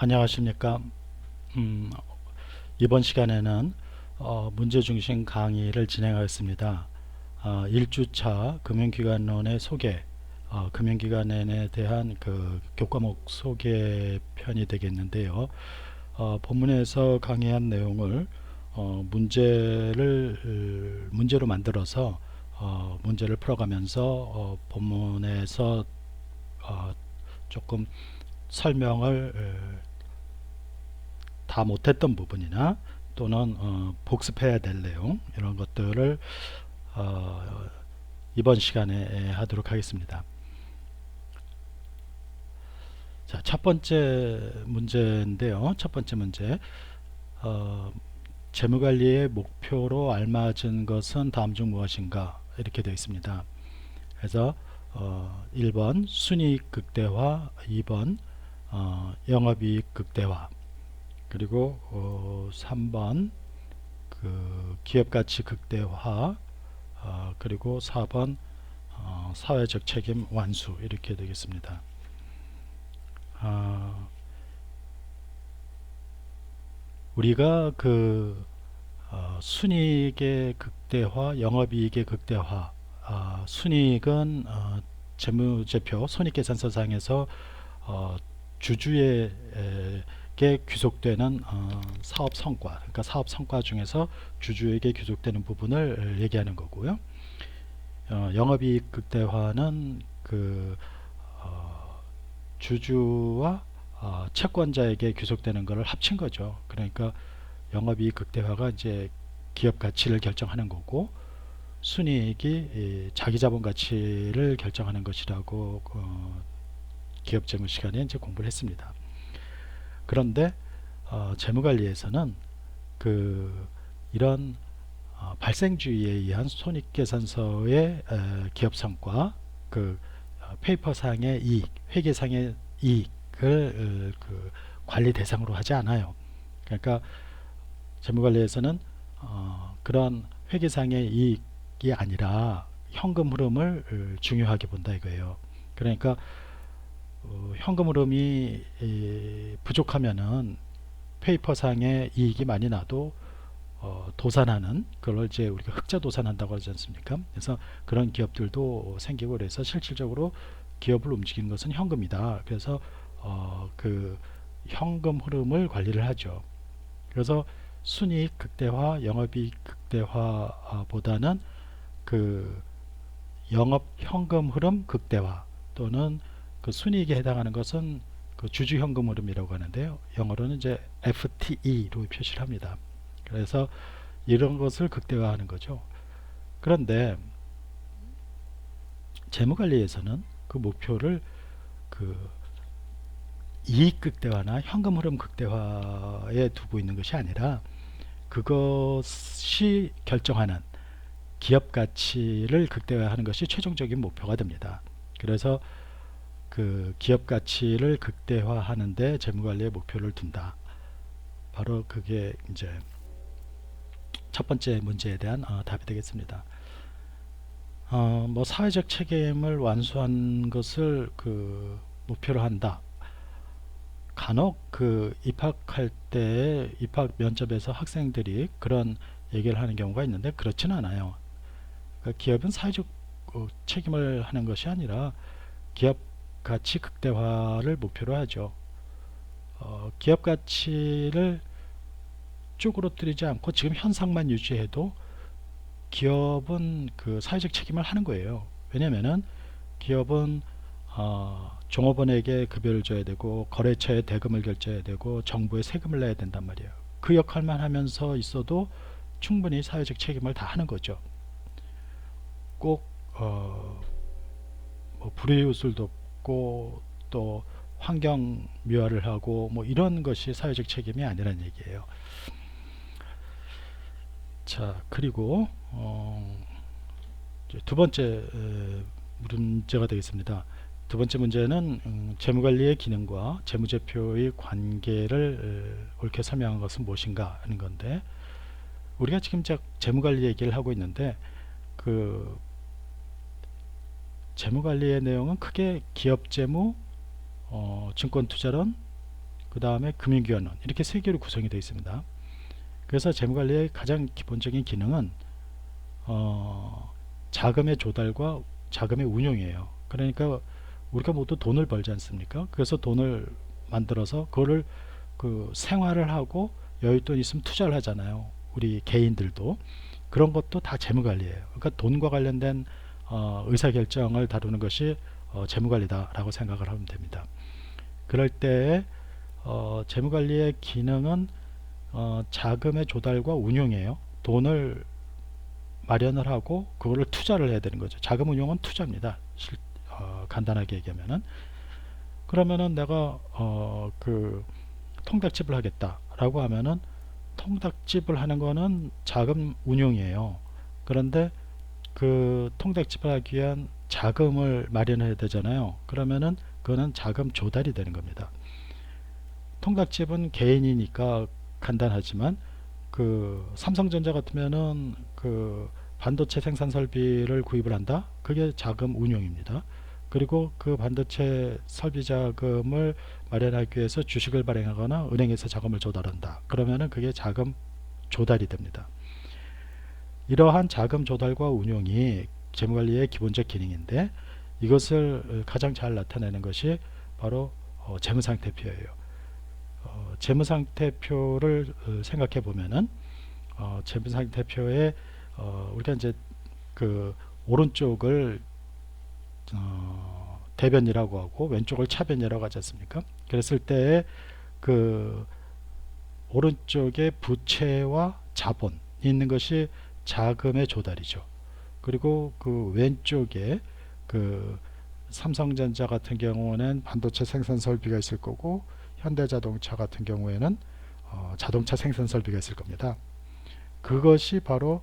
안녕하십니까. 음, 이번 시간에는 문제중심 강의를 진행하겠습니다. 1주차 금융기관론의 소개, 금융기관론에 대한 그 교과목 소개 편이 되겠는데요. 본문에서 강의한 내용을 문제로 만들어서 문제를 풀어가면서 본문에서 조금 설명을 다 못했던 부분이나 또는 복습해야 될 내용 이런 것들을 어, 이번 시간에 하도록 하겠습니다. 자, 첫 번째 문제인데요. 첫 번째 문제, 어, 재무관리의 목표로 알맞은 것은 다음 중 무엇인가 이렇게 되어 있습니다. 그래서 1번 순이익 극대화, 2번 영업이익 극대화, 그리고 3번 그 기업가치 극대화, 그리고 4번 사회적 책임 완수 이렇게 되겠습니다. 어, 우리가 그 순이익의 극대화, 영업이익의 극대화, 순이익은 재무제표 손익계산서상에서 주주에게 귀속되는 사업 성과, 그러니까 사업 성과 중에서 주주에게 귀속되는 부분을 얘기하는 거고요. 영업이익 극대화는 그 주주와 채권자에게 귀속되는 것을 합친 거죠. 그러니까 영업이익 극대화가 이제 기업 가치를 결정하는 거고, 순이익이 자기 자본 가치를 결정하는 것이라고 기업 재무 시간에 이제 공부를 했습니다. 그런데 재무관리에서는 그 이런 발생주의에 의한 손익계산서의 기업 성과, 그 페이퍼상의 이익, 회계상의 이익을 그 관리 대상으로 하지 않아요. 그러니까 재무관리에서는 그런 회계상의 이익이 아니라 현금 흐름을 중요하게 본다 이거예요. 그러니까 현금 흐름이 부족하면은 페이퍼상의 이익이 많이 나도 도산하는, 그걸 이제 우리가 흑자 도산한다고 하지 않습니까? 그래서 그런 기업들도 생기고, 그래서 실질적으로 기업을 움직이는 것은 현금이다. 그래서 그 현금 흐름을 관리를 하죠. 그래서 순이익 극대화, 영업이익 극대화보다는 그 영업 현금 흐름 극대화, 또는 그 순이익에 해당하는 것은 그 주주 현금 흐름이라고 하는데요. 영어로는 이제 FTE로 표시를 합니다. 그래서 이런 것을 극대화하는 거죠. 그런데 재무관리에서는 그 목표를 그 이익 극대화나 현금 흐름 극대화에 두고 있는 것이 아니라, 그것이 결정하는 기업 가치를 극대화하는 것이 최종적인 목표가 됩니다. 그래서 그 기업 가치를 극대화하는데 재무관리의 목표를 둔다. 바로 그게 이제 첫 번째 문제에 대한 답이 되겠습니다. 뭐 사회적 책임을 완수한 것을 그 목표로 한다. 간혹 그 입학할 때 입학 면접에서 학생들이 그런 얘기를 하는 경우가 있는데, 그렇지는 않아요. 그러니까 기업은 사회적 책임을 하는 것이 아니라 기업 가치 극대화를 목표로 하죠. 기업 가치를 쭈그러뜨리지 않고 지금 현상만 유지해도 기업은 그 사회적 책임을 하는 거예요. 왜냐면은 기업은 종업원에게 급여를 줘야 되고, 거래처에 대금을 결제해야 되고, 정부에 세금을 내야 된단 말이에요. 그 역할만 하면서 있어도 충분히 사회적 책임을 다 하는 거죠. 꼭 뭐 불이웃을 돕고 또 환경 미화를 하고 뭐 이런 것이 사회적 책임이 아니라는 얘기예요. 자, 그리고 두 번째 문제가 되겠습니다. 두 번째 문제는 재무관리의 기능과 재무제표의 관계를 옳게 설명한 것은 무엇인가 하는 건데, 우리가 지금 재무관리 얘기를 하고 있는데, 그 재무관리의 내용은 크게 기업재무, 증권투자론, 그 다음에 금융기관론, 이렇게 세 개로 구성이 되어 있습니다. 그래서 재무관리의 가장 기본적인 기능은 자금의 조달과 자금의 운용이에요. 그러니까 우리가 모두 돈을 벌지 않습니까? 그래서 돈을 만들어서 그거를 그 생활을 하고 여윳돈 있으면 투자를 하잖아요. 우리 개인들도 그런 것도 다 재무관리예요. 그러니까 돈과 관련된 의사결정을 다루는 것이 재무관리다라고 생각을 하면 됩니다. 그럴 때 재무관리의 기능은 자금의 조달과 운용이에요. 돈을 마련을 하고 그거를 투자를 해야 되는 거죠. 자금 운용은 투자입니다. 간단하게 얘기하면은. 그러면은 내가 그 통닭집을 하겠다라고 하면은 통닭집을 하는 거는 자금 운용이에요. 그런데 그 통닭집을 하기 위한 자금을 마련해야 되잖아요. 그러면은 그거는 자금 조달이 되는 겁니다. 통닭집은 개인이니까 간단하지만 그 삼성전자 같으면은 그 반도체 생산 설비를 구입을 한다. 그게 자금 운용입니다. 그리고 그 반도체 설비 자금을 마련하기 위해서 주식을 발행하거나 은행에서 자금을 조달한다. 그러면은 그게 자금 조달이 됩니다. 이러한 자금 조달과 운용이 재무관리의 기본적 기능인데 이것을 가장 잘 나타내는 것이 바로 재무상태표예요. 재무상태표를 생각해 보면은 재무상태표에 우리가 이제 그 오른쪽을 대변이라고 하고 왼쪽을 차변이라고 하지 않습니까? 그랬을 때 그 오른쪽에 부채와 자본이 있는 것이 자금의 조달이죠. 그리고 그 왼쪽에 그 삼성전자 같은 경우는 반도체 생산 설비가 있을 거고 현대자동차 같은 경우에는 자동차 생산 설비가 있을 겁니다. 그것이 바로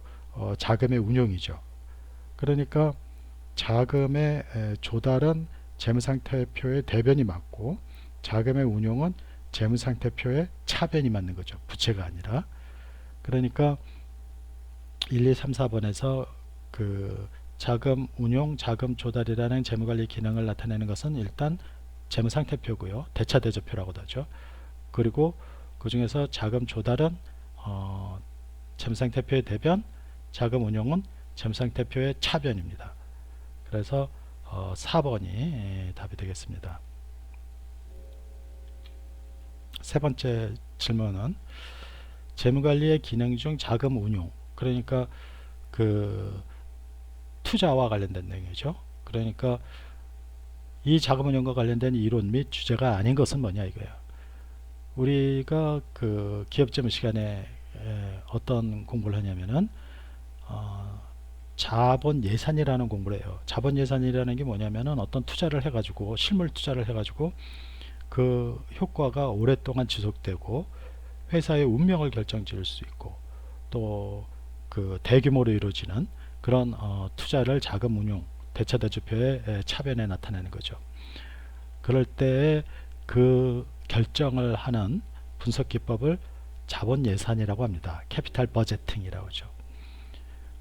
자금의 운용이죠. 그러니까 자금의 조달은 재무상태표의 대변이 맞고 자금의 운용은 재무상태표의 차변이 맞는 거죠. 부채가 아니라. 그러니까 1, 2, 3, 4번에서 그 자금 운용, 자금 조달이라는 재무관리 기능을 나타내는 것은 일단 재무상태표고요. 대차대조표라고도 하죠. 그리고 그 중에서 자금 조달은 재무상태표의 대변, 자금 운용은 재무상태표의 차변입니다. 그래서 4번이 답이 되겠습니다. 세 번째 질문은 재무관리의 기능 중 자금 운용, 그러니까 그 투자와 관련된 내용이죠. 그러니까 이 자금 운용과 관련된 이론 및 주제가 아닌 것은 뭐냐 이거예요. 우리가 그 기업재무 시간에 어떤 공부를 하냐면은 자본 예산이라는 공부를 해요. 자본 예산이라는 게 뭐냐면은 어떤 투자를 해가지고 실물 투자를 해가지고 그 효과가 오랫동안 지속되고 회사의 운명을 결정지을 수 있고 또 그 대규모로 이루어지는 그런 투자를 자금 운용 대차대조표의 차변에 나타내는 거죠. 그럴 때 그 결정을 하는 분석 기법을 자본 예산이라고 합니다. 캐피탈 버제팅이라고 하죠.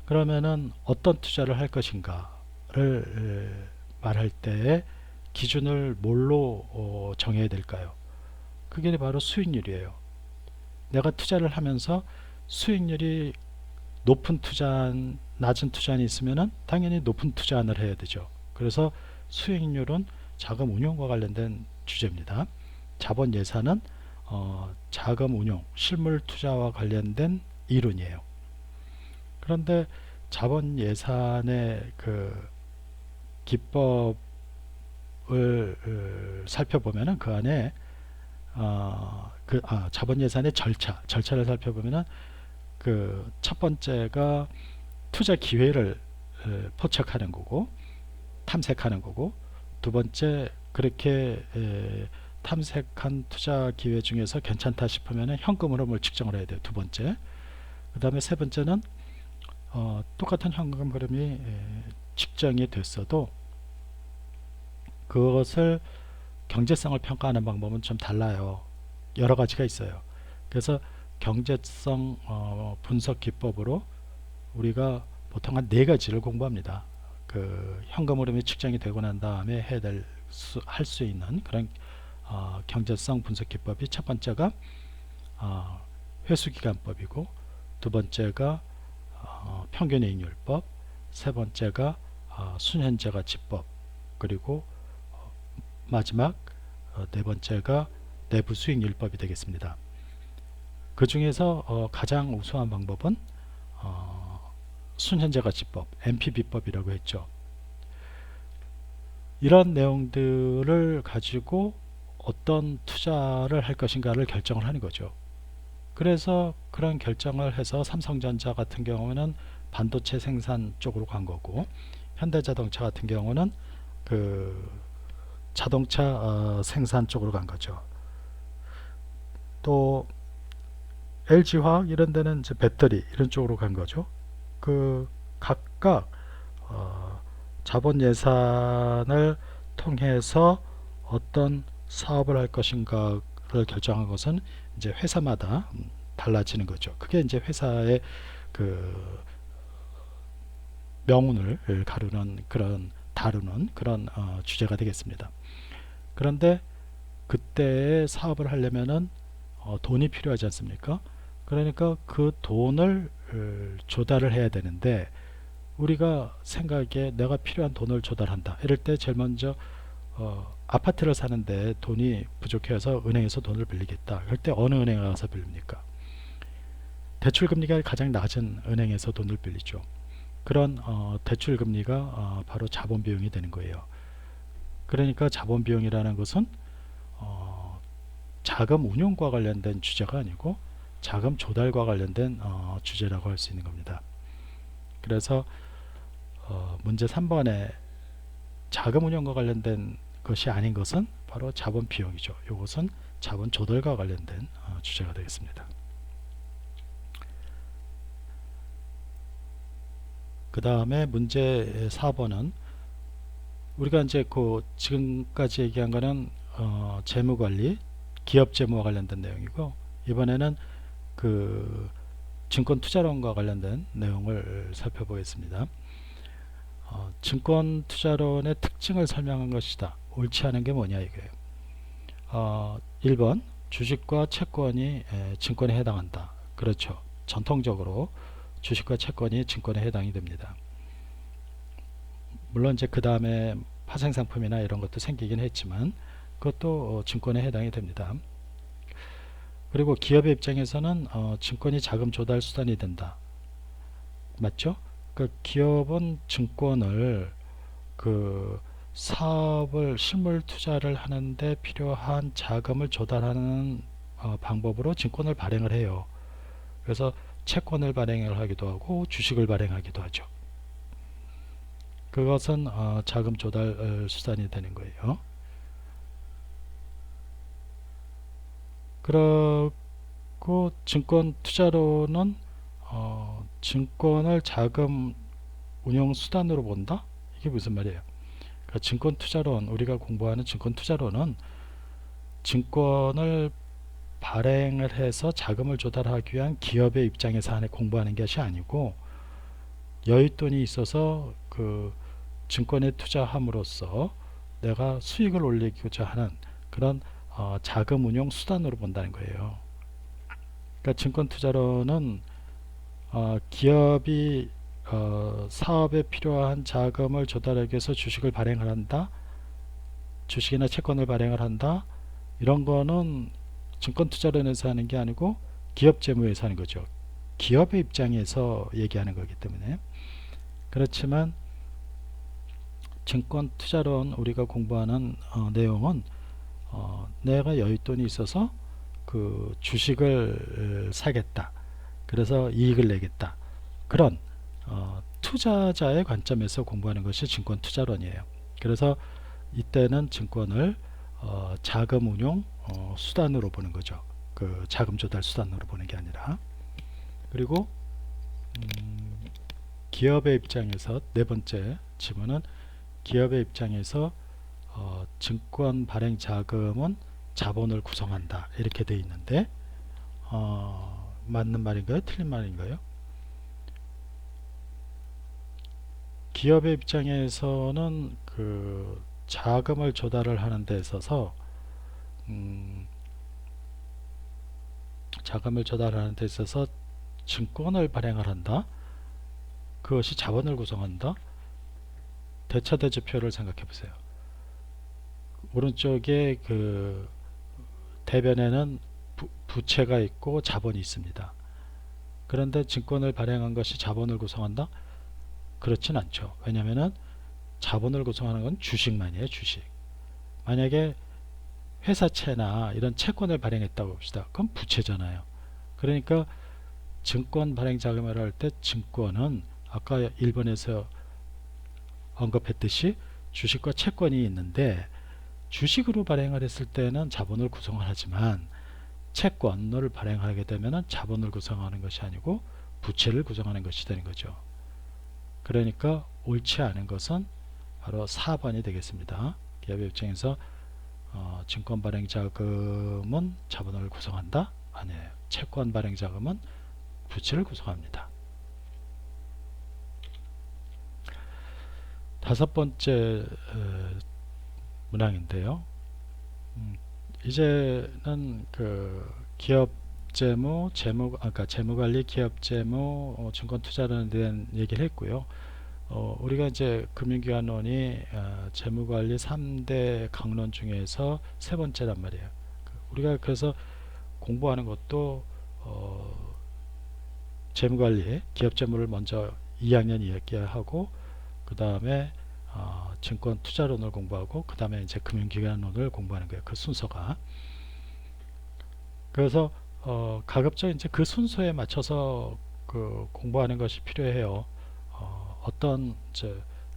그러면은 어떤 투자를 할 것인가를 말할 때 기준을 뭘로 정해야 될까요? 그게 바로 수익률이에요. 내가 투자를 하면서 수익률이 높은 투자안, 낮은 투자안이 있으면은 당연히 높은 투자안을 해야 되죠. 그래서 수익률은 자금 운용과 관련된 주제입니다. 자본 예산은 자금 운용, 실물 투자와 관련된 이론이에요. 그런데 자본 예산의 그 기법을 살펴보면은 그 안에 자본 예산의 절차를 살펴보면은 그 첫 번째가 투자 기회를 포착하는 거고 탐색하는 거고, 두 번째 그렇게 탐색한 투자 기회 중에서 괜찮다 싶으면 현금 흐름을 측정을 해야 돼요. 두 번째. 그 다음에 세 번째는 똑같은 현금 흐름이 측정이 됐어도 그것을 경제성을 평가하는 방법은 좀 달라요. 여러 가지가 있어요. 그래서 경제성 분석 기법으로 우리가 보통 한 4가지를 공부합니다. 그 현금 흐름이 측정이 되고 난 다음에 할 수 있는 그런 경제성 분석 기법이 첫 번째가 회수기간법이고, 두 번째가 평균이익률법, 세 번째가 순현재가치법, 그리고 마지막 네 번째가 내부수익률법이 되겠습니다. 그 중에서 가장 우수한 방법은 순현재가치법, NPV법이라고 했죠. 이런 내용들을 가지고 어떤 투자를 할 것인가를 결정을 하는 거죠. 그래서 그런 결정을 해서 삼성전자 같은 경우는 반도체 생산 쪽으로 간 거고, 현대자동차 같은 경우는 그 자동차 생산 쪽으로 간 거죠. 또 LG화학 이런 데는 이제 배터리 이런 쪽으로 간 거죠. 그 각각 자본 예산을 통해서 어떤 사업을 할 것인가를 결정한 것은 이제 회사마다 달라지는 거죠. 그게 이제 회사의 그 명운을 다루는 그런 주제가 되겠습니다. 그런데 그때 사업을 하려면은 돈이 필요하지 않습니까? 그러니까 그 돈을 조달을 해야 되는데, 우리가 생각에 내가 필요한 돈을 조달한다 이럴 때 제일 먼저 아파트를 사는데 돈이 부족해서 은행에서 돈을 빌리겠다. 그럴 때 어느 은행에 가서 빌립니까? 대출금리가 가장 낮은 은행에서 돈을 빌리죠. 그런 대출금리가 바로 자본비용이 되는 거예요. 그러니까 자본비용이라는 것은 자금 운용과 관련된 주제가 아니고 자금 조달과 관련된 주제라고 할 수 있는 겁니다. 그래서 문제 3번에 자금 운용과 관련된 것이 아닌 것은 바로 자본 비용이죠. 이것은 자본 조달과 관련된 주제가 되겠습니다. 그 다음에 문제 4번은 우리가 이제 지금까지 얘기한 거는 재무관리, 기업 재무와 관련된 내용이고, 이번에는 그 증권 투자론과 관련된 내용을 살펴보겠습니다. 증권 투자론의 특징을 설명한 것이다. 옳지 않은 게 뭐냐 이거예요. 1번 주식과 채권이 증권에 해당한다. 그렇죠. 전통적으로 주식과 채권이 증권에 해당이 됩니다. 물론 이제 그 다음에 파생상품이나 이런 것도 생기긴 했지만 그것도 증권에 해당이 됩니다. 그리고 기업의 입장에서는 증권이 자금 조달 수단이 된다. 맞죠? 그 기업은 증권을 그 사업을 실물 투자를 하는데 필요한 자금을 조달하는 방법으로 증권을 발행을 해요. 그래서 채권을 발행을 하기도 하고 주식을 발행하기도 하죠. 그것은 자금 조달 수단이 되는 거예요. 그리고 증권 투자로는 증권을 자금 운용 수단으로 본다? 이게 무슨 말이에요? 그러니까 증권 투자론, 우리가 공부하는 증권 투자론은 증권을 발행을 해서 자금을 조달하기 위한 기업의 입장에서 공부하는 것이 아니고, 여윳돈이 있어서 그 증권에 투자함으로써 내가 수익을 올리고자 하는 그런 자금 운용 수단으로 본다는 거예요. 그러니까 증권 투자론은 기업이 사업에 필요한 자금을 조달하기 위해서 주식을 발행을 한다, 주식이나 채권을 발행을 한다, 이런 거는 증권 투자론에서 하는 게 아니고 기업 재무에서 하는 거죠. 기업의 입장에서 얘기하는 거기 때문에. 그렇지만 증권 투자론 우리가 공부하는 내용은 내가 여윳돈이 있어서 그 주식을 사겠다, 그래서 이익을 내겠다, 그런 투자자의 관점에서 공부하는 것이 증권 투자론이에요. 그래서 이때는 증권을 자금 운용 수단으로 보는 거죠. 그 자금 조달 수단으로 보는 게 아니라. 그리고 기업의 입장에서 네 번째 질문은, 기업의 입장에서 증권 발행 자금은 자본을 구성한다 이렇게 되어 있는데 맞는 말인가요? 틀린 말인가요? 기업의 입장에서는 그 자금을 조달을 하는 데 있어서 음, 자금을 조달하는 데 있어서 증권을 발행을 한다. 그것이 자본을 구성한다. 대차대조표를 생각해 보세요. 오른쪽에 그 대변에는 부채가 있고 자본이 있습니다. 그런데 증권을 발행한 것이 자본을 구성한다? 그렇진 않죠. 왜냐하면 자본을 구성하는 건 주식만이에요. 주식. 만약에 회사채나 이런 채권을 발행했다고 봅시다. 그럼 부채잖아요. 그러니까 증권 발행 자금을 할 때 증권은 아까 1번에서 언급했듯이 주식과 채권이 있는데, 주식으로 발행을 했을 때는 자본을 구성하지만 채권을 발행하게 되면 자본을 구성하는 것이 아니고 부채를 구성하는 것이 되는 거죠. 그러니까 옳지 않은 것은 바로 4번이 되겠습니다. 기업의 입장에서 증권 발행 자금은 자본을 구성한다? 아니에요. 채권 발행 자금은 부채를 구성합니다. 다섯 번째 문항인데요. 이제는 그 기업 재무, 아까 재무관리, 기업 재무, 증권 투자라는 대한 얘기를 했고요. 우리가 이제 금융기관론이 재무관리 3대 강론 중에서 세 번째란 말이에요. 우리가 그래서 공부하는 것도 재무관리, 기업 재무를 먼저 2학년 이야기하고, 그 다음에 증권 투자론을 공부하고, 그 다음에 이제 금융기관론을 공부하는 거예요. 그 순서가. 그래서 가급적 이제 그 순서에 맞춰서 그 공부하는 것이 필요해요. 어떤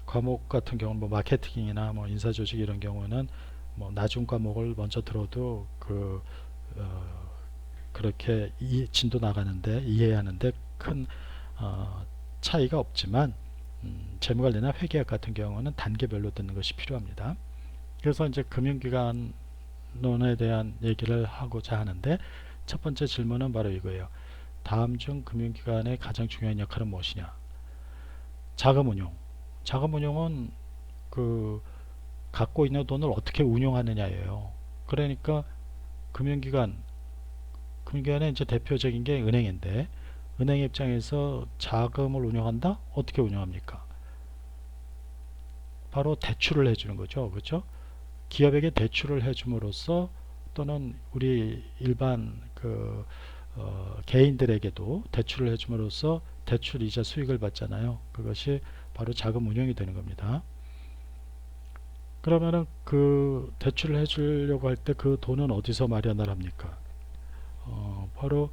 과목 같은 경우는 뭐 마케팅이나 뭐 인사조직 이런 경우는 뭐 나중 과목을 먼저 들어도 그렇게 진도 나가는데 이해하는데 큰 차이가 없지만, 재무관리나 회계학 같은 경우는 단계별로 듣는 것이 필요합니다. 그래서 이제 금융기관론에 대한 얘기를 하고자 하는데, 첫 번째 질문은 바로 이거예요. 다음 중 금융기관의 가장 중요한 역할은 무엇이냐? 자금운용. 자금운용은 그 갖고 있는 돈을 어떻게 운용하느냐예요. 그러니까 금융기관, 금융기관의 이제 대표적인 게 은행인데, 은행 입장에서 자금을 운용한다? 어떻게 운용합니까? 바로 대출을 해주는 거죠. 그렇죠? 기업에게 대출을 해줌으로써, 또는 우리 일반 개인들에게도 대출을 해줌으로써 대출 이자 수익을 받잖아요. 그것이 바로 자금 운용이 되는 겁니다. 그러면은 그 대출을 해주려고 할 때 그 돈은 어디서 마련을 합니까? 바로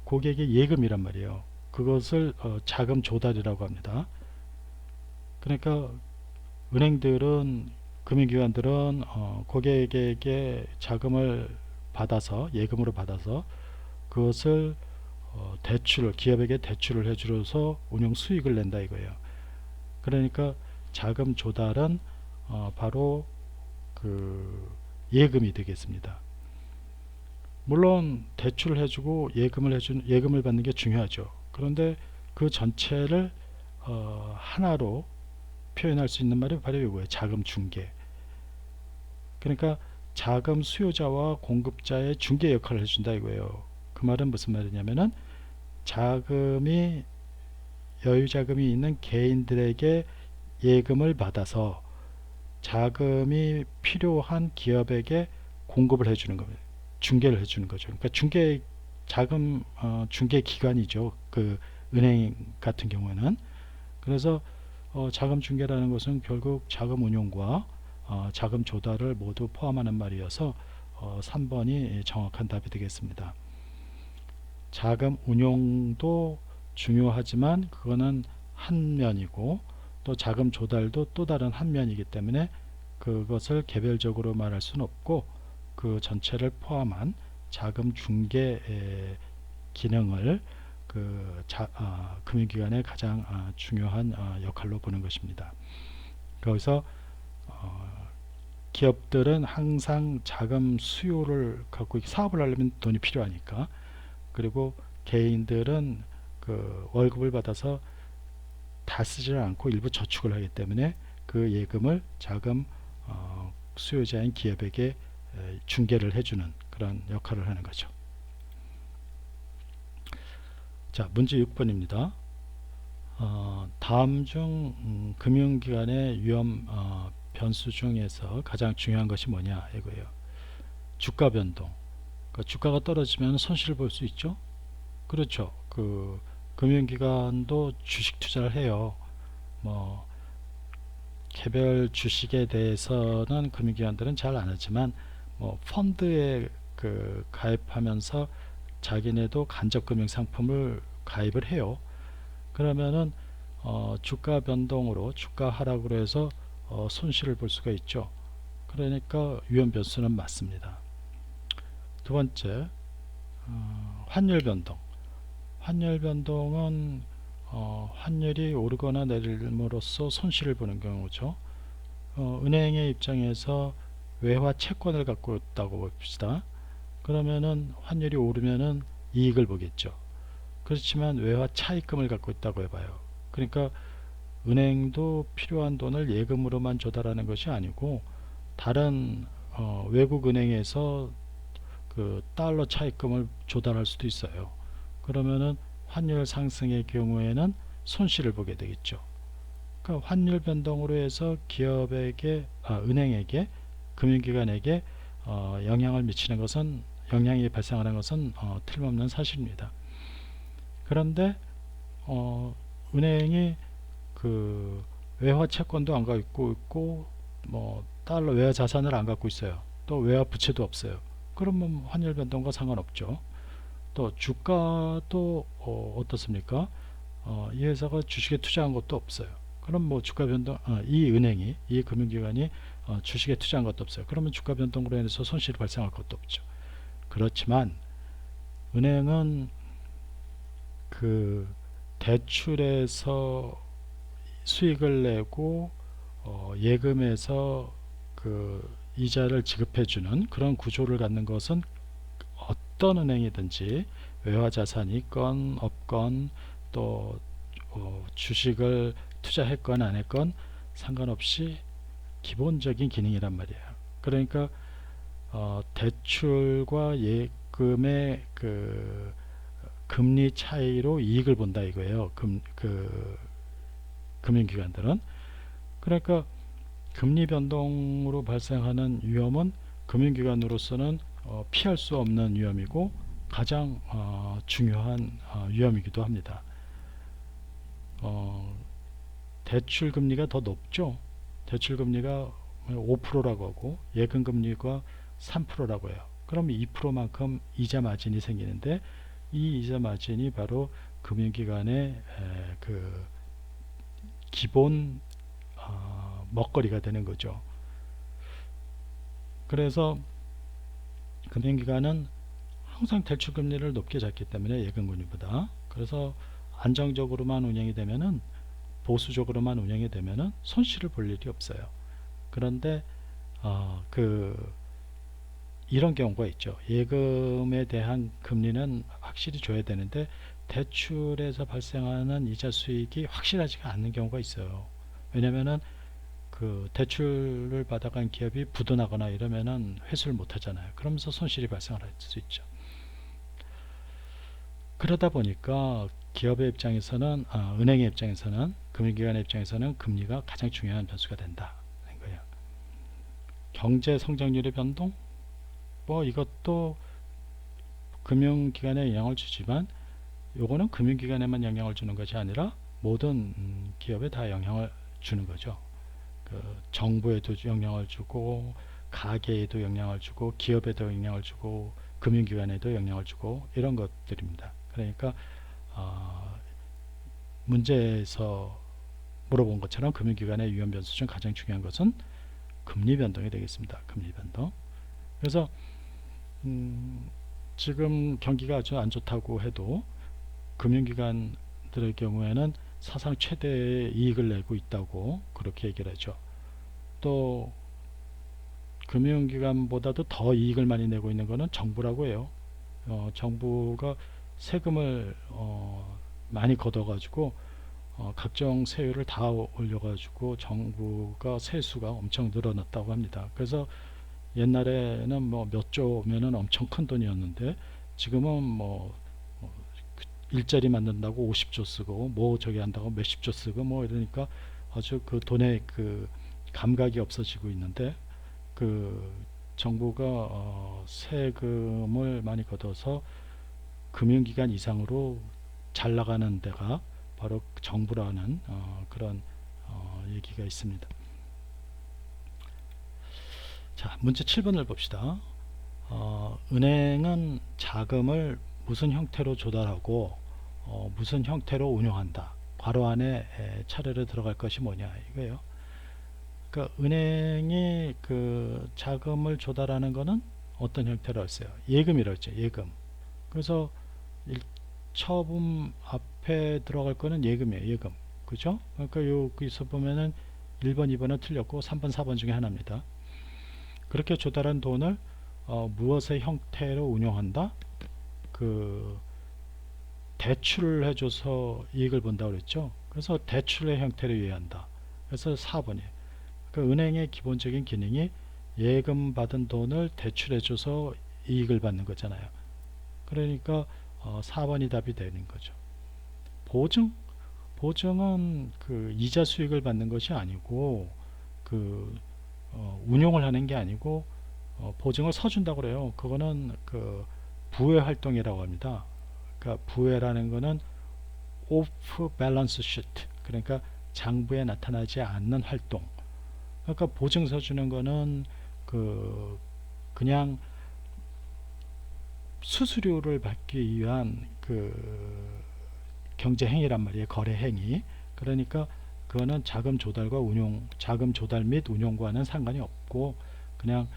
고객의 예금이란 말이에요. 그것을 자금 조달이라고 합니다. 그러니까 은행들은, 금융기관들은 고객에게 자금을 받아서, 예금으로 받아서 그것을 대출을, 기업에게 대출을 해주어서 운용 수익을 낸다 이거예요. 그러니까 자금 조달은 바로 그 예금이 되겠습니다. 물론 대출을 해주고 예금을 받는 게 중요하죠. 그런데 그 전체를 하나로 표현할 수 있는 말이 바로 이거예요. 자금 중개. 그러니까 자금 수요자와 공급자의 중개 역할을 해준다 이거예요. 그 말은 무슨 말이냐면은, 자금이, 여유 자금이 있는 개인들에게 예금을 받아서 자금이 필요한 기업에게 공급을 해주는 겁니다. 중개를 해주는 거죠. 그러니까 자금 중개 기관이죠. 그 은행 같은 경우는. 그래서 자금 중개라는 것은 결국 자금 운용과 자금 조달을 모두 포함하는 말이어서 3번이 정확한 답이 되겠습니다. 자금 운용도 중요하지만 그거는 한 면이고, 또 자금 조달도 또 다른 한 면이기 때문에 그것을 개별적으로 말할 수는 없고, 그 전체를 포함한 자금 중개 기능을 금융기관의 가장 중요한 역할로 보는 것입니다. 거기서 기업들은 항상 자금 수요를 갖고 사업을 하려면 돈이 필요하니까, 그리고 개인들은 그 월급을 받아서 다 쓰지 않고 일부 저축을 하기 때문에 그 예금을 자금 수요자인 기업에게 중개를 해주는 그런 역할을 하는 거죠. 자, 문제 6번입니다. 다음 중 금융기관의 위험 변수 중에서 가장 중요한 것이 뭐냐 이거예요. 주가 변동. 그러니까 주가가 떨어지면 손실을 볼 수 있죠. 그렇죠. 그 금융기관도 주식 투자를 해요. 뭐 개별 주식에 대해서는 금융기관들은 잘 안 하지만 뭐 펀드에 그 가입하면서 자기네도 간접금융 상품을 가입을 해요. 그러면은 주가 변동으로 주가 하락으로 해서 손실을 볼 수가 있죠. 그러니까 위험 변수는 맞습니다. 두 번째, 환율 변동. 환율 변동은 환율이 오르거나 내림으로써 손실을 보는 경우죠. 은행의 입장에서 외화 채권을 갖고 있다고 봅시다. 그러면은 환율이 오르면은 이익을 보겠죠. 그렇지만 외화 차입금을 갖고 있다고 해봐요. 그러니까 은행도 필요한 돈을 예금으로만 조달하는 것이 아니고 다른 외국 은행에서 그 달러 차입금을 조달할 수도 있어요. 그러면은 환율 상승의 경우에는 손실을 보게 되겠죠. 그러니까 환율 변동으로 해서 기업에게, 은행에게, 금융기관에게 영향을 미치는 것은, 영향이 발생하는 것은 틀림없는 사실입니다. 그런데 은행이 그 외화 채권도 안 갖고 있고 뭐 달러 외화 자산을 안 갖고 있어요. 또 외화 부채도 없어요. 그러면 환율 변동과 상관없죠. 또 주가도 어떻습니까? 이 회사가 주식에 투자한 것도 없어요. 그럼 뭐 주가 변동, 이 은행이, 이 금융기관이 주식에 투자한 것도 없어요. 그러면 주가 변동으로 인해서 손실이 발생할 것도 없죠. 그렇지만 은행은 그 대출에서 수익을 내고 예금에서 그 이자를 지급해주는 그런 구조를 갖는 것은 어떤 은행이든지 외화자산이 있건 없건 또 주식을 투자했건 안 했건 상관없이 기본적인 기능이란 말이에요. 그러니까 대출과 예금의 그 금리 차이로 이익을 본다 이거예요. 금융기관들은. 그러니까 금리 변동으로 발생하는 위험은 금융기관으로서는 피할 수 없는 위험이고 가장 중요한 위험이기도 합니다. 대출 금리가 더 높죠. 대출 금리가 5%라고 하고 예금 금리가 3%라고 해요. 그럼 2%만큼 이자 마진이 생기는데 이 이자 마진이 바로 금융기관의 그 기본 먹거리가 되는 거죠. 그래서 금융기관은 항상 대출 금리를 높게 잡기 때문에 예금 금리보다, 그래서 안정적으로만 운영이 되면은, 보수적으로만 운영이 되면은 손실을 볼 일이 없어요. 그런데 이런 경우가 있죠. 예금에 대한 금리는 확실히 줘야 되는데 대출에서 발생하는 이자 수익이 확실하지가 않는 경우가 있어요. 왜냐면은 그 대출을 받아간 기업이 부도나거나 이러면은 회수를 못 하잖아요. 그러면서 손실이 발생할 수 있죠. 그러다 보니까 기업의 입장에서는, 은행의 입장에서는, 금융기관의 입장에서는 금리가 가장 중요한 변수가 된다 는 거예요. 경제 성장률의 변동, 뭐 이것도 금융기관에 영향을 주지만 요거는 금융기관에만 영향을 주는 것이 아니라 모든 기업에 다 영향을 주는 거죠. 그 정부에도 영향을 주고 가게에도 영향을 주고 기업에도 영향을 주고 금융기관에도 영향을 주고 이런 것들입니다. 그러니까 문제에서 물어본 것처럼 금융기관의 위험 변수 중 가장 중요한 것은 금리 변동이 되겠습니다. 금리 변동. 그래서 지금 경기가 아주 안 좋다고 해도 금융기관들의 경우에는 사상 최대의 이익을 내고 있다고 그렇게 얘기를 하죠. 또 금융기관보다도 더 이익을 많이 내고 있는 것은 정부라고 해요. 정부가 세금을 많이 걷어가지고 각종 세율을 다 올려가지고 정부가 세수가 엄청 늘어났다고 합니다. 그래서 옛날에는 뭐 몇 조면은 엄청 큰 돈이었는데 지금은 뭐 일자리 만든다고 50조 쓰고 뭐 저기 한다고 몇십 조 쓰고 뭐 이러니까 아주 그 돈의 그 감각이 없어지고 있는데, 그 정부가 세금을 많이 걷어서 금융기관 이상으로 잘 나가는 데가 바로 정부라는 그런 얘기가 있습니다. 자, 문제 7번을 봅시다. 은행은 자금을 무슨 형태로 조달하고 무슨 형태로 운용한다. 괄호 안에 차례로 들어갈 것이 뭐냐 이거예요. 그러니까 은행이 그 자금을 조달하는 거는 어떤 형태로 했어요? 예금이라고 했죠. 예금. 그래서 처분 앞에 들어갈 거는 예금이에요. 예금. 그죠? 그러니까 여기서 보면은 1번, 2번은 틀렸고 3번, 4번 중에 하나입니다. 그렇게 조달한 돈을 무엇의 형태로 운용한다? 그 대출을 해줘서 이익을 본다고 그랬죠. 그래서 대출의 형태로 이해한다. 그래서 4번이에요. 그 은행의 기본적인 기능이 예금 받은 돈을 대출해줘서 이익을 받는 거잖아요. 그러니까 4번이 답이 되는 거죠. 보증? 보증은 그 이자 수익을 받는 것이 아니고 그 운용을 하는 게 아니고 보증을 서준다고 그래요. 그거는 그 부의 활동이라고 합니다. 그러니까 부회라는 거는 오프 밸런스 시트, 그러니까 장부에 나타나지 않는 활동. 그러니까 보증 서주는 거는 그냥 수수료를 받기 위한 그 경제 행위란 말이에요. 거래 행위. 그러니까 그거는 자금 조달과 운용, 자금 조달 및 운용과는 상관이 없고 그냥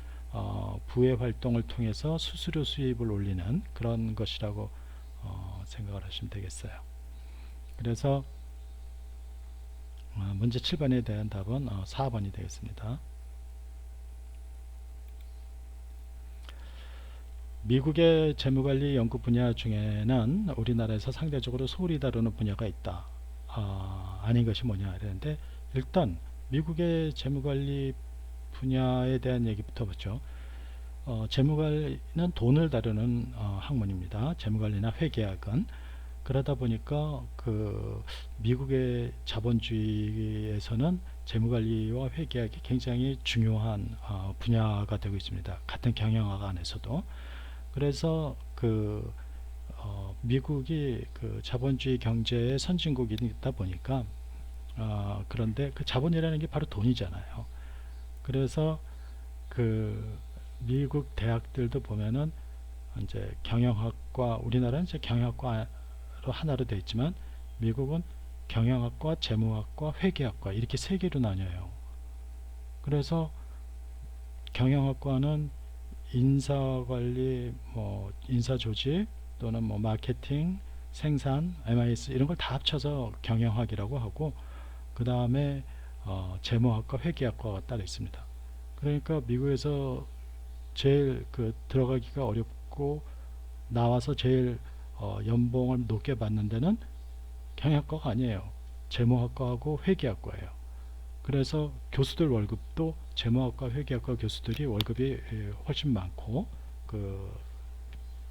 부의 활동을 통해서 수수료 수입을 올리는 그런 것이라고 생각을 하시면 되겠어요. 그래서 문제 7번에 대한 답은 4번이 되겠습니다. 미국의 재무관리 연구 분야 중에는 우리나라에서 상대적으로 소홀히 다루는 분야가 있다. 아닌 것이 뭐냐 이랬는데, 일단 미국의 재무관리 분야에 대한 얘기부터 보죠. 재무관리는 돈을 다루는 학문입니다. 재무관리나 회계학은. 그러다 보니까 그 미국의 자본주의에서는 재무관리와 회계학이 굉장히 중요한 분야가 되고 있습니다. 같은 경영학 안에서도. 그래서 미국이 그 자본주의 경제의 선진국이다 보니까 그런데 그 자본이라는 게 바로 돈이잖아요. 그래서 그 미국 대학들도 보면은 이제 경영학과, 우리나라는 이제 경영학과로 하나로 되어 있지만 미국은 경영학과, 재무학과, 회계학과 이렇게 세 개로 나뉘어요. 그래서 경영학과는 인사관리, 뭐 인사조직 또는 뭐 마케팅, 생산, MIS 이런 걸 다 합쳐서 경영학이라고 하고, 그 다음에 재무학과, 회계학과가 따로 있습니다. 그러니까 미국에서 제일 들어가기가 어렵고 나와서 제일 연봉을 높게 받는 데는 경영학과가 아니에요. 재무학과하고 회계학과예요. 그래서 교수들 월급도 재무학과, 회계학과 교수들이 월급이 훨씬 많고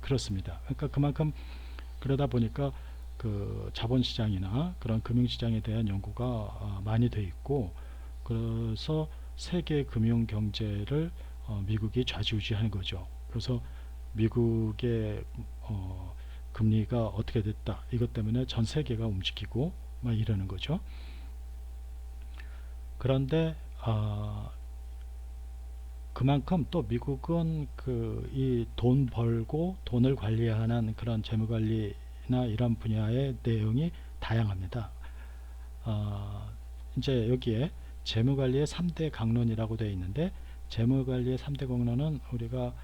그렇습니다. 그러니까 그만큼 그러다 보니까 그 자본시장이나 그런 금융시장에 대한 연구가 많이 돼 있고, 그래서 세계 금융 경제를 미국이 좌지우지하는 거죠. 그래서 미국의 금리가 어떻게 됐다, 이것 때문에 전 세계가 움직이고 막 이러는 거죠. 그런데 그만큼 또 미국은 이 돈 벌고 돈을 관리하는 그런 재무관리나 이런 분야의 내용이 다양합니다. 이제 여기에 재무관리의 3대 강론이라고 되어 있는데, 재무관리의 3대 강론은 우리가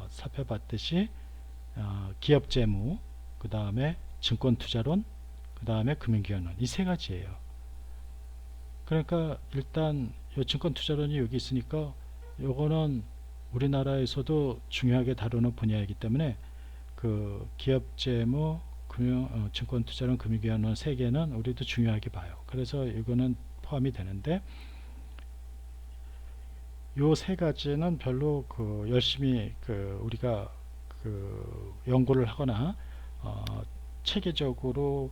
살펴봤듯이 기업재무, 그 다음에 증권투자론, 그 다음에 금융기관론, 이 세 가지예요. 그러니까 일단 이 증권투자론이 여기 있으니까 요거는 우리나라에서도 중요하게 다루는 분야이기 때문에 그 기업재무, 증권 투자론, 금융기관론 세 개는 우리도 중요하게 봐요. 그래서 이거는 포함이 되는데, 요 세 가지는 별로 열심히 우리가 연구를 하거나 체계적으로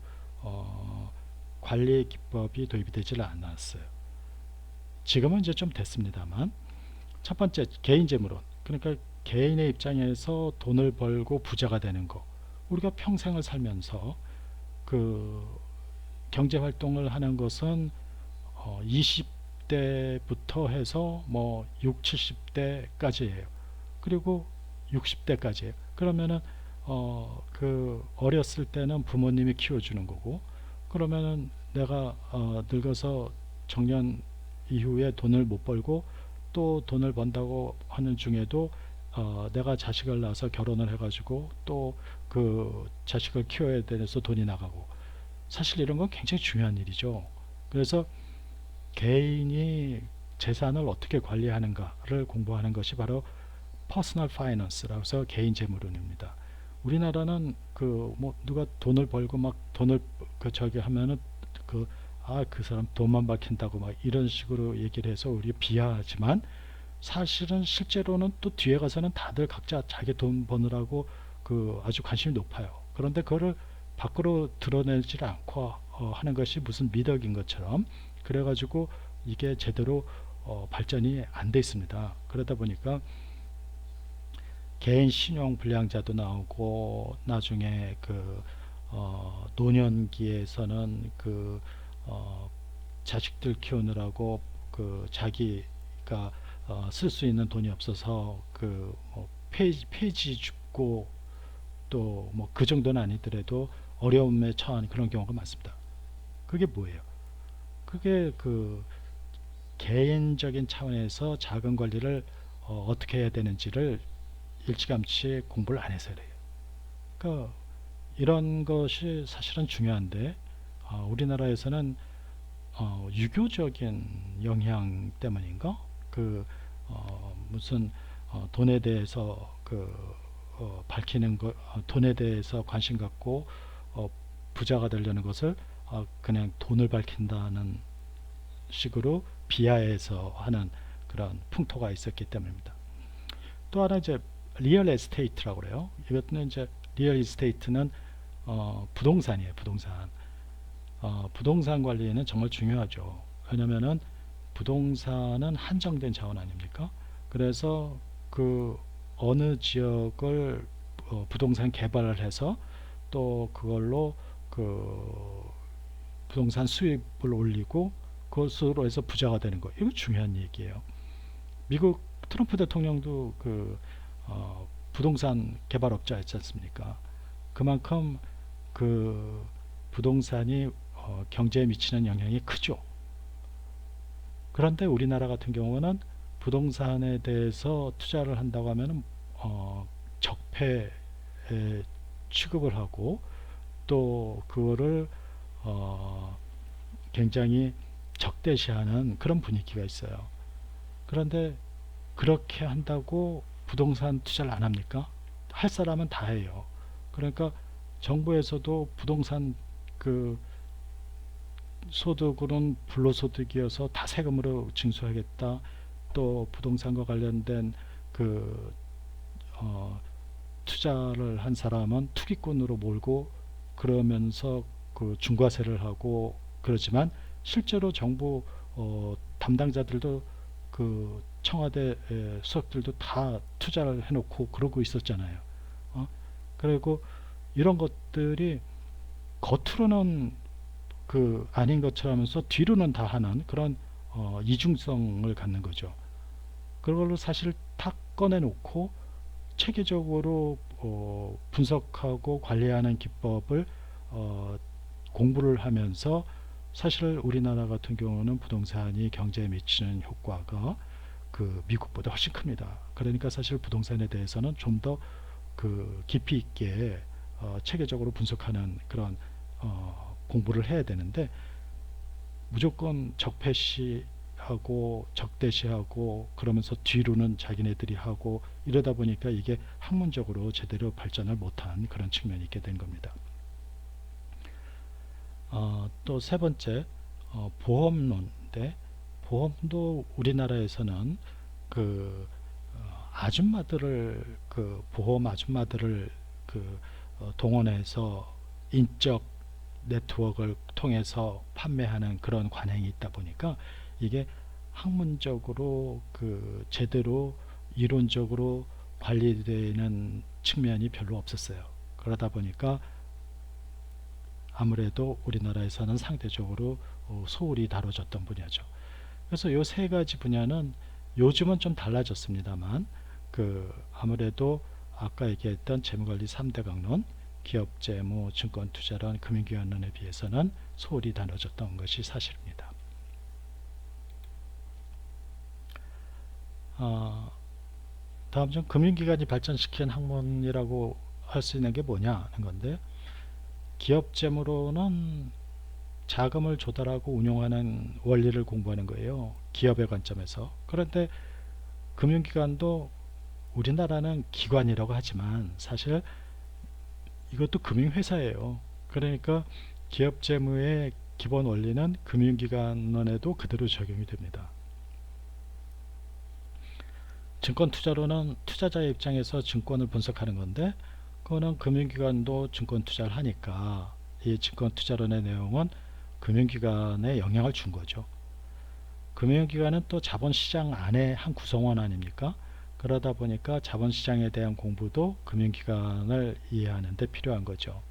관리 기법이 도입이 되질 않았어요. 지금은 이제 좀 됐습니다만, 첫 번째 개인 재물론, 그러니까 개인의 입장에서 돈을 벌고 부자가 되는 거. 우리가 평생을 살면서 경제 활동을 하는 것은 20대부터 해서 뭐 6, 70대까지예요. 그리고 60대까지예요. 그러면은 어렸을 때는 부모님이 키워주는 거고, 그러면은 내가 늙어서 정년 이후에 돈을 못 벌고 또 돈을 번다고 하는 중에도 내가 자식을 낳아서 결혼을 해가지고 또 자식을 키워야 돼서 돈이 나가고, 사실 이런 건 굉장히 중요한 일이죠. 그래서 개인이 재산을 어떻게 관리하는가를 공부하는 것이 바로 퍼스널 파이낸스라고 해서 개인 재무론입니다. 우리나라는 뭐 누가 돈을 벌고 막 돈을 저기 하면은 그 사람 돈만 밝힌다고 막 이런 식으로 얘기를 해서 우리 비하하지만, 사실은 실제로는 또 뒤에 가서는 다들 각자 자기 돈 버느라고 아주 관심이 높아요. 그런데 그거를 밖으로 드러내지 않고 하는 것이 무슨 미덕인 것처럼, 그래가지고 이게 제대로 발전이 안 돼 있습니다. 그러다 보니까 개인 신용 불량자도 나오고, 나중에 노년기에서는 자식들 키우느라고 자기가 쓸 수 있는 돈이 없어서 뭐 폐지 줍고, 또 뭐 그 정도는 아니더라도 어려움에 처한 그런 경우가 많습니다. 그게 뭐예요? 그게 개인적인 차원에서 자금 관리를 어떻게 해야 되는지를 일찌감치 공부를 안 해서 그래요. 그러니까 이런 것이 사실은 중요한데, 우리나라에서는 유교적인 영향 때문인가? 무슨 돈에 대해서 밝히는 것, 돈에 대해서 관심 갖고 부자가 되려는 것을 그냥 돈을 밝힌다는 식으로 비하해서 하는 그런 풍토가 있었기 때문입니다. 또 하나 이제 리얼 에스테이트라고 그래요. 이것은 이제 리얼 에스테이트는 부동산이에요. 부동산 관리는 정말 중요하죠. 왜냐면은 부동산은 한정된 자원 아닙니까? 그래서 어느 지역을 부동산 개발을 해서 또 그걸로 부동산 수입을 올리고 그것으로 해서 부자가 되는 거, 이거 중요한 얘기예요. 미국 트럼프 대통령도 부동산 개발업자였지 않습니까? 그만큼 부동산이 경제에 미치는 영향이 크죠. 그런데 우리나라 같은 경우는 부동산에 대해서 투자를 한다고 하면 적폐 취급을 하고, 또 그거를 굉장히 적대시하는 그런 분위기가 있어요. 그런데 그렇게 한다고 부동산 투자를 안 합니까? 할 사람은 다 해요. 그러니까 정부에서도 부동산 소득은 불로소득이어서 다 세금으로 징수하겠다. 또 부동산과 관련된 투자를 한 사람은 투기꾼으로 몰고, 그러면서 중과세를 하고 그러지만, 실제로 정부 담당자들도 청와대 수석들도 다 투자를 해놓고 그러고 있었잖아요. 그리고 이런 것들이 겉으로는 아닌 것처럼 하면서 뒤로는 다 하는 그런 이중성을 갖는 거죠. 그걸로 사실 탁 꺼내놓고 체계적으로 분석하고 관리하는 기법을 공부를 하면서, 사실 우리나라 같은 경우는 부동산이 경제에 미치는 효과가 미국보다 훨씬 큽니다. 그러니까 사실 부동산에 대해서는 좀 더 깊이 있게 체계적으로 분석하는 그런 공부를 해야 되는데, 무조건 적폐시하고 적대시하고 그러면서 뒤로는 자기네들이 하고 이러다 보니까 이게 학문적으로 제대로 발전을 못한 그런 측면이 있게 된 겁니다. 또 세 번째 보험론인데, 보험도 우리나라에서는 그 아줌마들을, 그 보험 아줌마들을 동원해서 인적 네트워크를 통해서 판매하는 그런 관행이 있다 보니까 이게 학문적으로 제대로 이론적으로 관리되는 측면이 별로 없었어요. 그러다 보니까 아무래도 우리나라에서는 상대적으로 소홀히 다뤄졌던 분야죠. 그래서 이 세 가지 분야는 요즘은 좀 달라졌습니다만, 아무래도 아까 얘기했던 재무관리 3대 강론, 기업재무, 증권투자론, 금융기관론에 비해서는 소홀히 다뤄졌던 것이 사실입니다. 다음 중 금융기관이 발전시킨 학문이라고 할 수 있는 게 뭐냐 하는 건데, 기업재무로는 자금을 조달하고 운용하는 원리를 공부하는 거예요. 기업의 관점에서. 그런데 금융기관도, 우리나라는 기관이라고 하지만 사실 이것도 금융회사예요. 그러니까 기업재무의 기본 원리는 금융기관론에도 그대로 적용이 됩니다. 증권투자로는 투자자의 입장에서 증권을 분석하는 건데, 그거는 금융기관도 증권투자를 하니까 이 증권투자론의 내용은 금융기관에 영향을 준 거죠. 금융기관은 또 자본시장 안에 한 구성원 아닙니까? 그러다 보니까 자본시장에 대한 공부도 금융기관을 이해하는 데 필요한 거죠.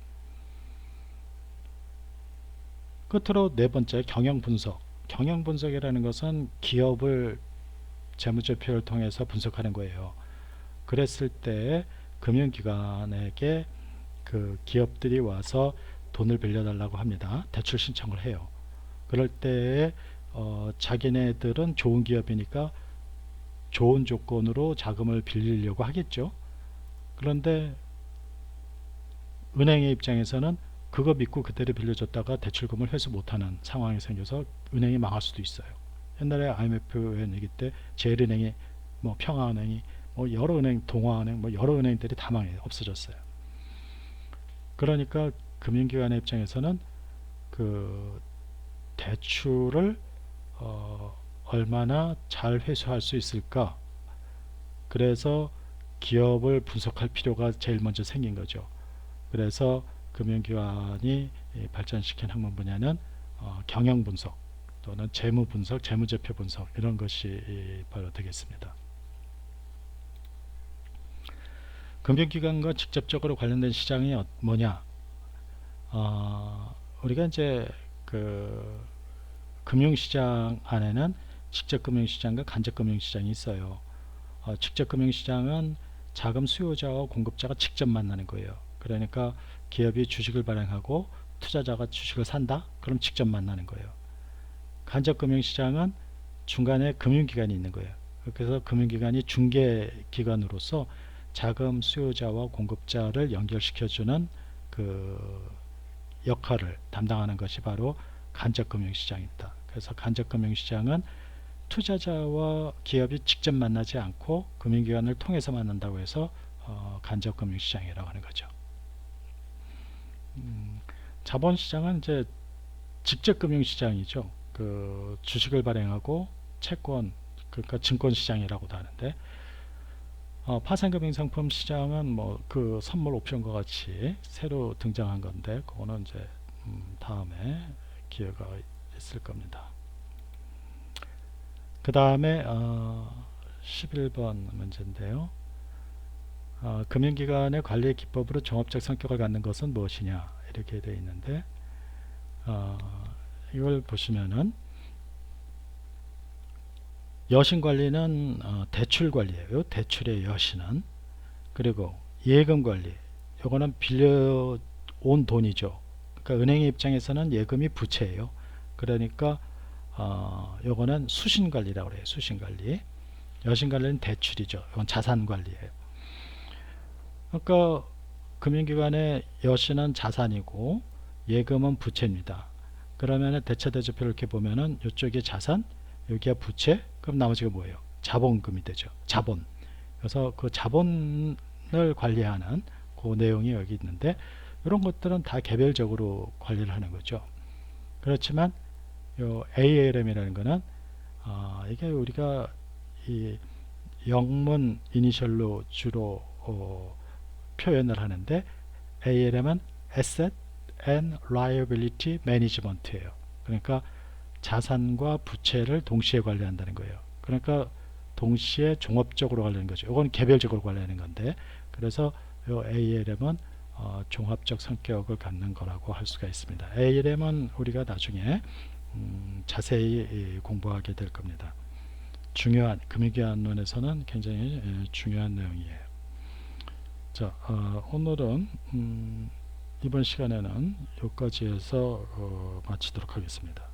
끝으로 네 번째, 경영분석. 경영분석이라는 것은 기업을 재무제표를 통해서 분석하는 거예요. 그랬을 때 금융기관에게 기업들이 와서 돈을 빌려달라고 합니다. 대출 신청을 해요. 그럴 때에 자기네들은 좋은 기업이니까 좋은 조건으로 자금을 빌리려고 하겠죠. 그런데 은행의 입장에서는 그거 믿고 그대로 빌려줬다가 대출금을 회수 못하는 상황이 생겨서 은행이 망할 수도 있어요. 옛날에 IMF 위기 때 제일은행이, 평화은행이, 여러 은행, 동아은행, 여러 은행들이 다 망해 없어졌어요. 그러니까 금융기관의 입장에서는 대출을 얼마나 잘 회수할 수 있을까, 그래서 기업을 분석할 필요가 제일 먼저 생긴 거죠. 그래서 금융기관이 발전시킨 학문 분야는 경영분석 또는 재무분석, 재무제표 분석, 이런 것이 바로 되겠습니다. 금융기관과 직접적으로 관련된 시장이 뭐냐? 우리가 이제 금융시장 안에는 직접금융시장과 간접금융시장이 있어요. 직접금융시장은 자금 수요자와 공급자가 직접 만나는 거예요. 그러니까 기업이 주식을 발행하고 투자자가 주식을 산다? 그럼 직접 만나는 거예요. 간접금융시장은 중간에 금융기관이 있는 거예요. 그래서 금융기관이 중개기관으로서 자금 수요자와 공급자를 연결시켜주는 역할을 담당하는 것이 바로 간접금융시장입니다. 그래서 간접금융시장은 투자자와 기업이 직접 만나지 않고 금융기관을 통해서 만난다고 해서 간접금융시장이라고 하는 거죠. 자본시장은 이제 직접금융시장이죠. 주식을 발행하고 채권, 그러니까 증권시장이라고도 하는데, 파생금융상품 시장은 선물 옵션과 같이 새로 등장한 건데, 그거는 이제 다음에 기회가 있을 겁니다. 그 다음에 11번 문제인데요. 금융기관의 관리 기법으로 종합적 성격을 갖는 것은 무엇이냐, 이렇게 되어 있는데, 이걸 보시면은 여신관리는 대출관리예요. 대출의 여신은. 그리고 예금관리, 요거는 빌려온 돈이죠. 그러니까 은행의 입장에서는 예금이 부채예요. 그러니까 요거는 수신관리라고 해요. 수신관리. 여신관리는 대출이죠. 이건 자산관리예요. 그러니까 금융기관의 여신은 자산이고 예금은 부채입니다. 그러면 대차대조표를 이렇게 보면은 이쪽이 자산, 여기가 부채, 그럼 나머지가 뭐예요? 자본금이 되죠. 자본. 그래서 그 자본을 관리하는 그 내용이 여기 있는데, 이런 것들은 다 개별적으로 관리를 하는 거죠. 그렇지만 요 ALM이라는 거는 이게 우리가 이 영문 이니셜로 주로 표현을 하는데 ALM은 Asset and Liability Management예요. 그러니까 자산과 부채를 동시에 관리한다는 거예요. 그러니까 동시에 종합적으로 관리하는 거죠. 이건 개별적으로 관리하는 건데, 그래서 이 ALM은 종합적 성격을 갖는 거라고 할 수가 있습니다. ALM은 우리가 나중에 자세히 공부하게 될 겁니다. 중요한 금융기관론에서는 굉장히 중요한 내용이에요. 자, 오늘은 이번 시간에는 여기까지 해서 마치도록 하겠습니다.